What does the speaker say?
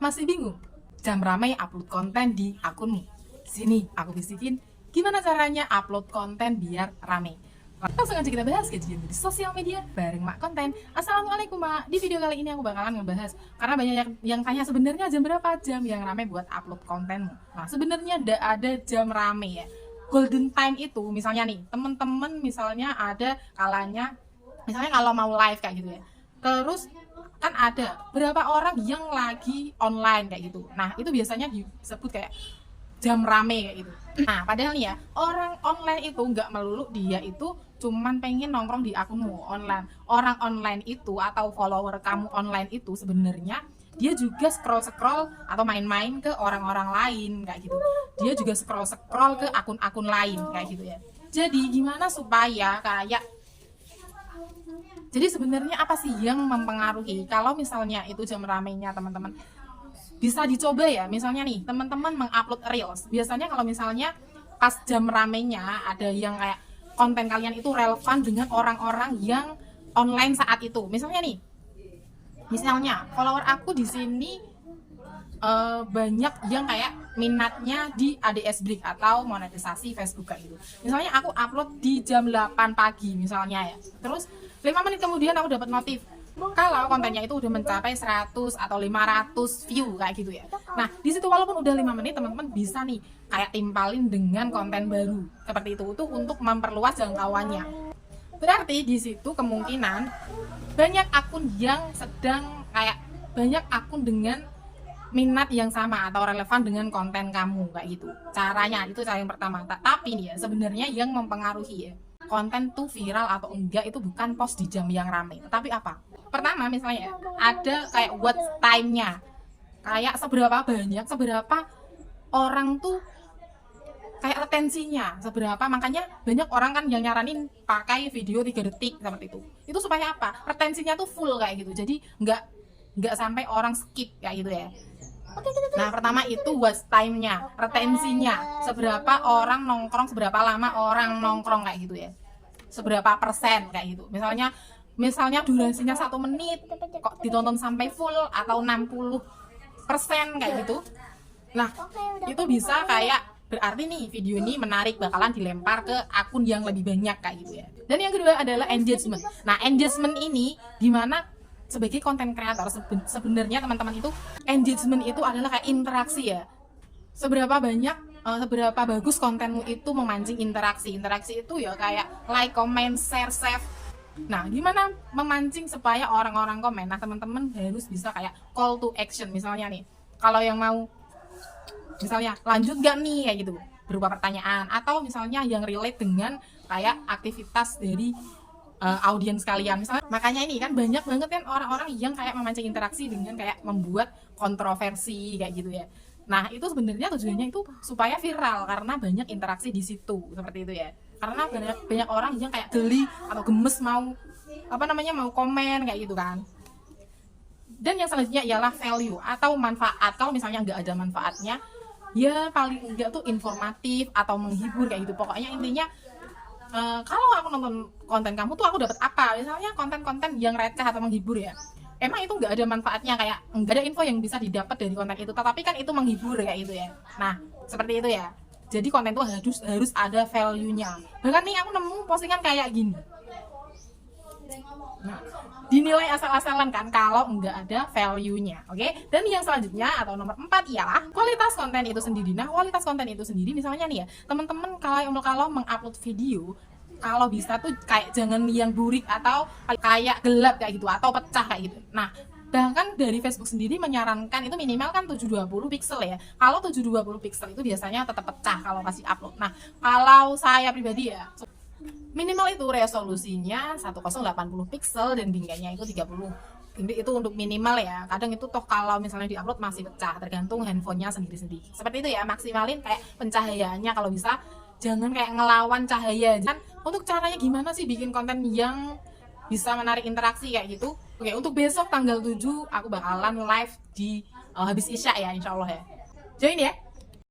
Masih bingung? Jam ramai upload konten di akunmu? Sini aku bisikin gimana caranya upload konten biar rame. Langsung aja kita bahas kejadian di sosial media bareng Mak Konten. Assalamualaikum Mak. Di video kali ini aku bakalan ngebahas karena banyak yang tanya sebenarnya jam berapa jam yang rame buat upload kontenmu. Nah sebenarnya nggak ada jam rame ya. Golden time itu misalnya nih temen-temen misalnya ada kalanya misalnya kalau mau live kayak gitu ya. Terus kan ada berapa orang yang lagi online kayak gitu. Nah itu biasanya disebut kayak jam rame kayak gitu. Nah padahal nih ya orang online itu nggak melulu dia itu cuman pengen nongkrong di akunmu online. Orang online itu atau follower kamu online itu sebenarnya dia juga scroll atau main-main ke orang-orang lain kayak gitu. Dia juga scroll ke akun-akun lain kayak gitu ya. Jadi gimana supaya kayak jadi sebenarnya apa sih yang mempengaruhi kalau misalnya itu jam ramenya teman-teman? Bisa dicoba ya, misalnya nih teman-teman mengupload reels. Biasanya kalau misalnya pas jam ramenya ada yang kayak konten kalian itu relevan dengan orang-orang yang online saat itu. Misalnya follower aku di sini banyak yang kayak minatnya di ADS Break atau monetisasi Facebook kayak gitu. Misalnya aku upload di jam 8 pagi misalnya ya. Terus 5 menit kemudian aku dapat notif kalau kontennya itu udah mencapai 100 atau 500 view kayak gitu ya. Nah, di situ walaupun udah 5 menit teman-teman bisa nih kayak timpalin dengan konten baru. Seperti itu untuk memperluas jangkauannya. Berarti di situ kemungkinan banyak akun yang sedang kayak banyak akun dengan minat yang sama atau relevan dengan konten kamu kayak gitu. Caranya itu cara yang pertama. Tapi nih ya sebenarnya yang mempengaruhi ya konten tuh viral atau enggak itu bukan post di jam yang ramai, tetapi apa? Pertama misalnya ada kayak watch time-nya, kayak seberapa orang tuh kayak retensinya seberapa, makanya banyak orang kan yang nyaranin pakai video 3 detik seperti itu supaya apa? Retensinya tuh full kayak gitu, jadi nggak sampai orang skip kayak gitu ya. Nah pertama itu watch time-nya, retensinya, seberapa orang nongkrong, seberapa lama orang nongkrong kayak gitu ya, seberapa persen kayak gitu. Misalnya durasinya 1 menit kok ditonton sampai full atau 60% kayak gitu. Nah itu bisa kayak berarti nih video ini menarik, bakalan dilempar ke akun yang lebih banyak kayak gitu ya. Dan yang kedua adalah engagement. Nah engagement ini gimana? Sebagai konten kreator sebenarnya teman-teman itu engagement itu adalah kayak interaksi ya. Seberapa bagus kontenmu itu memancing interaksi itu ya kayak like, comment, share, save. Nah gimana memancing supaya orang-orang komen? Nah teman-teman harus bisa kayak call to action. Misalnya nih kalau yang mau misalnya lanjut gak nih kayak gitu berupa pertanyaan, atau misalnya yang relate dengan kayak aktivitas dari audiens kalian misalnya. Makanya ini kan banyak banget kan orang-orang yang kayak memancing interaksi dengan kayak membuat kontroversi kayak gitu ya. Nah itu sebenarnya tujuannya itu supaya viral karena banyak interaksi di situ seperti itu ya. Karena banyak orang yang kayak geli atau gemes mau komen kayak gitu kan. Dan yang selanjutnya ialah value atau manfaat. Kalau misalnya nggak ada manfaatnya ya paling enggak tuh informatif atau menghibur kayak gitu. Pokoknya intinya kalau aku nonton konten kamu tuh aku dapat apa? Misalnya konten-konten yang receh atau menghibur ya. Emang itu nggak ada manfaatnya, kayak nggak ada info yang bisa didapat dari konten itu, tetapi kan itu menghibur kayak gitu ya. Nah seperti itu ya. Jadi konten itu harus ada value-nya. Bahkan nih aku nemu postingan kayak gini. Nah, dinilai asal-asalan kan kalau nggak ada value-nya, oke? Dan yang selanjutnya atau nomor 4 ialah kualitas konten itu sendiri. Nah, kualitas konten itu sendiri misalnya nih ya, teman-teman kalau mengupload video, kalau bisa tuh kayak jangan yang burik atau kayak gelap kayak gitu atau pecah kayak gitu. Nah, bahkan dari Facebook sendiri menyarankan itu minimal kan 720 pixel ya. Kalau 720 pixel itu biasanya tetap pecah kalau kasih upload. Nah, kalau saya pribadi ya minimal itu resolusinya 1080 pixel dan bingkainya itu 30. Itu untuk minimal ya. Kadang itu toh kalau misalnya diupload masih pecah, tergantung handphonenya sendiri-sendiri. Seperti itu ya, maksimalin kayak pencahayaannya kalau bisa. Jangan kayak ngelawan cahaya. Dan untuk caranya gimana sih bikin konten yang bisa menarik interaksi kayak gitu? Oke, untuk besok tanggal 7 aku bakalan live di habis Isya ya, insya Allah ya. Join ya.